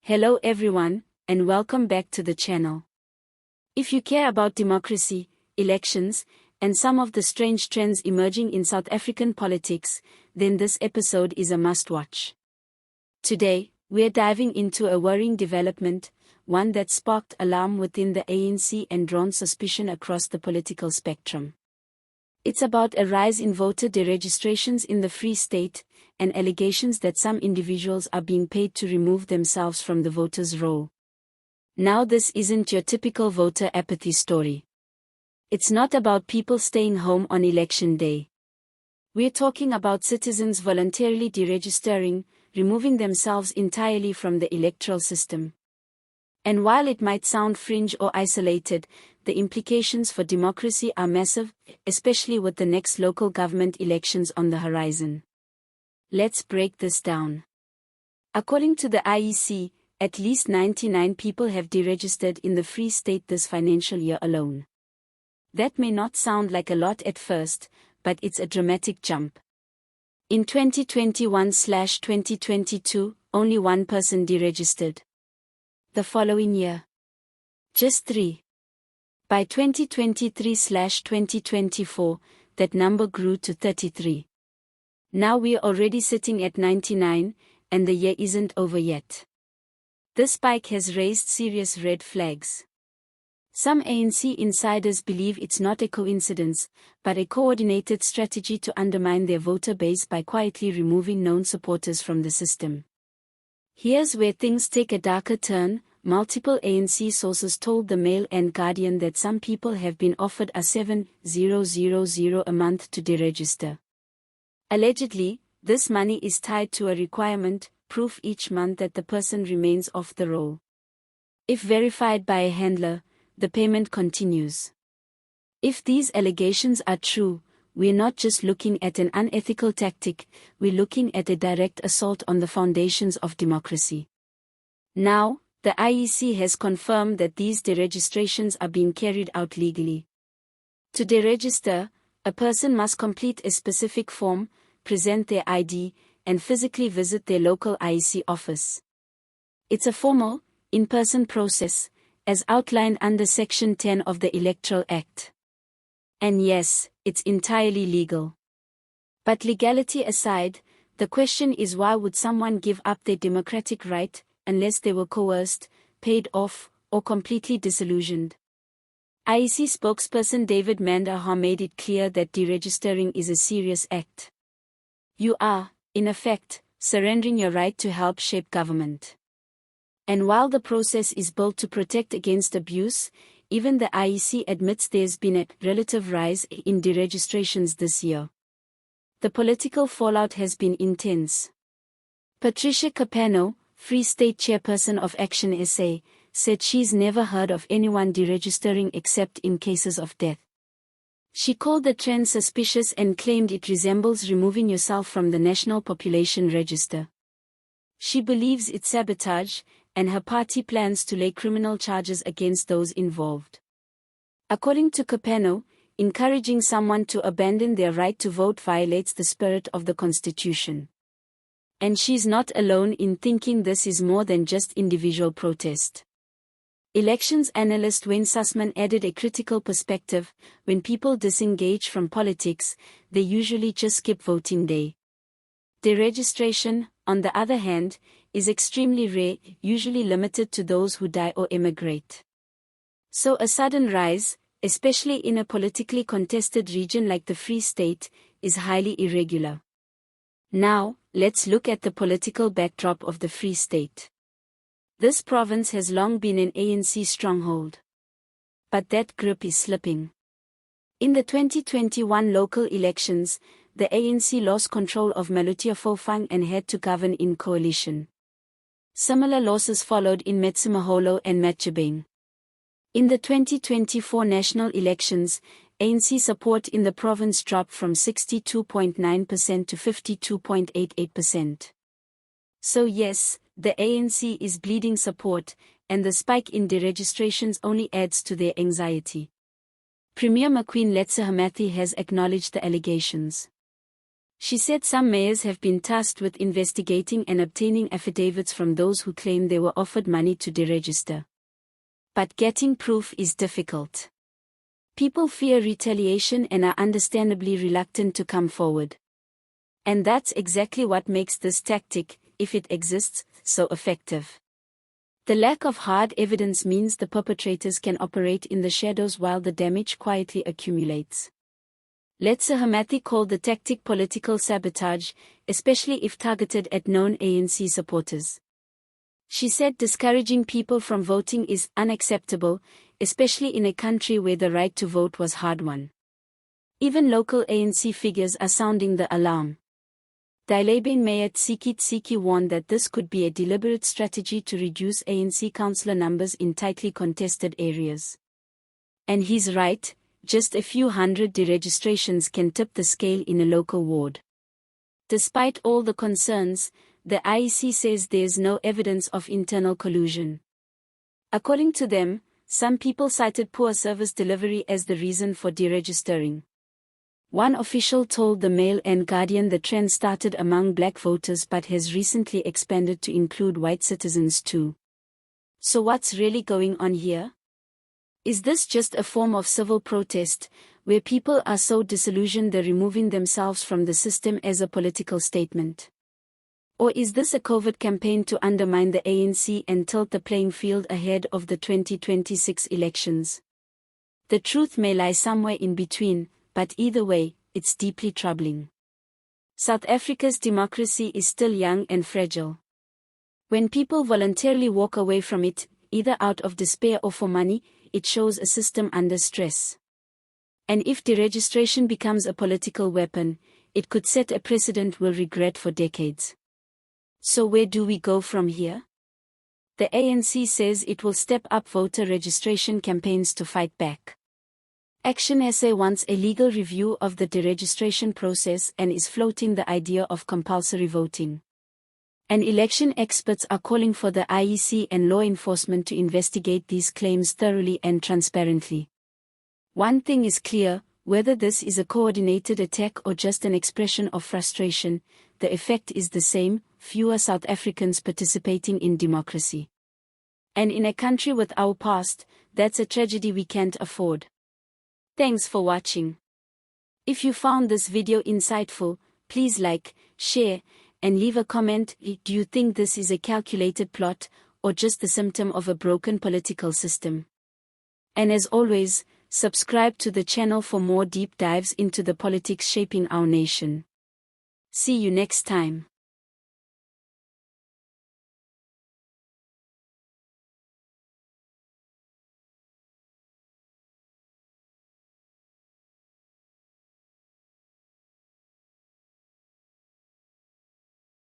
Hello everyone, and welcome back to the channel. If you care about democracy, elections, and some of the strange trends emerging in South African politics, then this episode is a must-watch. Today, we're diving into a worrying development, one that sparked alarm within the ANC and drawn suspicion across the political spectrum. It's about a rise in voter deregistrations in the Free State, and allegations that some individuals are being paid to remove themselves from the voters' roll. Now this isn't your typical voter apathy story. It's not about people staying home on election day. We're talking about citizens voluntarily deregistering, removing themselves entirely from the electoral system. And while it might sound fringe or isolated, the implications for democracy are massive, especially with the next local government elections on the horizon. Let's break this down. According to the IEC, at least 99 people have deregistered in the Free State this financial year alone. That may not sound like a lot at first, but it's a dramatic jump. In 2021/2022, only one person deregistered. The following year, just 3. By 2023/2024, that number grew to 33. Now we're already sitting at 99, and the year isn't over yet. This spike has raised serious red flags. Some ANC insiders believe it's not a coincidence, but a coordinated strategy to undermine their voter base by quietly removing known supporters from the system. Here's where things take a darker turn. Multiple ANC sources told the Mail and Guardian that some people have been offered a 7,000 a month to deregister. Allegedly, this money is tied to a requirement, proof each month that the person remains off the roll. If verified by a handler, the payment continues. If these allegations are true, we're not just looking at an unethical tactic, we're looking at a direct assault on the foundations of democracy. Now, the IEC has confirmed that these deregistrations are being carried out legally. To deregister, a person must complete a specific form, present their ID, and physically visit their local IEC office. It's a formal, in-person process, as outlined under Section 10 of the Electoral Act. And yes, it's entirely legal. But legality aside, the question is, why would someone give up their democratic right, unless they were coerced, paid off, or completely disillusioned? IEC spokesperson David Mandaha made it clear that deregistering is a serious act. You are, in effect, surrendering your right to help shape government. And while the process is built to protect against abuse, even the IEC admits there's been a relative rise in deregistrations this year. The political fallout has been intense. Patricia Capano, Free State chairperson of ActionSA, said she's never heard of anyone deregistering except in cases of death. She called the trend suspicious and claimed it resembles removing yourself from the National Population Register. She believes it's sabotage, and her party plans to lay criminal charges against those involved. According to Capano, encouraging someone to abandon their right to vote violates the spirit of the Constitution. And she's not alone in thinking this is more than just individual protest. Elections analyst Wayne Sussman added a critical perspective: when people disengage from politics, they usually just skip voting day. Deregistration, on the other hand, is extremely rare, usually limited to those who die or emigrate. So a sudden rise, especially in a politically contested region like the Free State, is highly irregular. Now, let's look at the political backdrop of the Free State. This province has long been an ANC stronghold. But that grip is slipping. In the 2021 local elections, the ANC lost control of Maluti Fofang and had to govern in coalition. Similar losses followed in Metsimaholo and Matjhabeng. In the 2024 national elections, ANC support in the province dropped from 62.9% to 52.88%. So yes, the ANC is bleeding support, and the spike in deregistrations only adds to their anxiety. Premier Mqueen Letsa Hamathi has acknowledged the allegations. She said some mayors have been tasked with investigating and obtaining affidavits from those who claim they were offered money to deregister. But getting proof is difficult. People fear retaliation and are understandably reluctant to come forward. And that's exactly what makes this tactic, if it exists, so effective. The lack of hard evidence means the perpetrators can operate in the shadows while the damage quietly accumulates. Hamathi called the tactic political sabotage, especially if targeted at known ANC supporters. She said discouraging people from voting is unacceptable, especially in a country where the right to vote was hard-won. Even local ANC figures are sounding the alarm. Dilebane Mayor Tsiki warned that this could be a deliberate strategy to reduce ANC councillor numbers in tightly contested areas. And he's right, just a few hundred deregistrations can tip the scale in a local ward. Despite all the concerns, the IEC says there's no evidence of internal collusion. According to them, some people cited poor service delivery as the reason for deregistering. One official told the Mail and Guardian the trend started among black voters but has recently expanded to include white citizens too. So what's really going on here? Is this just a form of civil protest, where people are so disillusioned they're removing themselves from the system as a political statement? Or is this a covert campaign to undermine the ANC and tilt the playing field ahead of the 2026 elections? The truth may lie somewhere in between, but either way, it's deeply troubling. South Africa's democracy is still young and fragile. When people voluntarily walk away from it, either out of despair or for money, it shows a system under stress. And if deregistration becomes a political weapon, it could set a precedent we'll regret for decades. So where do we go from here? The ANC says it will step up voter registration campaigns to fight back. ActionSA wants a legal review of the deregistration process and is floating the idea of compulsory voting. And election experts are calling for the IEC and law enforcement to investigate these claims thoroughly and transparently. One thing is clear, whether this is a coordinated attack or just an expression of frustration, the effect is the same: fewer South Africans participating in democracy. And in a country with our past, that's a tragedy we can't afford. Thanks for watching. If you found this video insightful, please like, share, and leave a comment. Do you think this is a calculated plot, or just the symptom of a broken political system? And as always, subscribe to the channel for more deep dives into the politics shaping our nation. See you next time.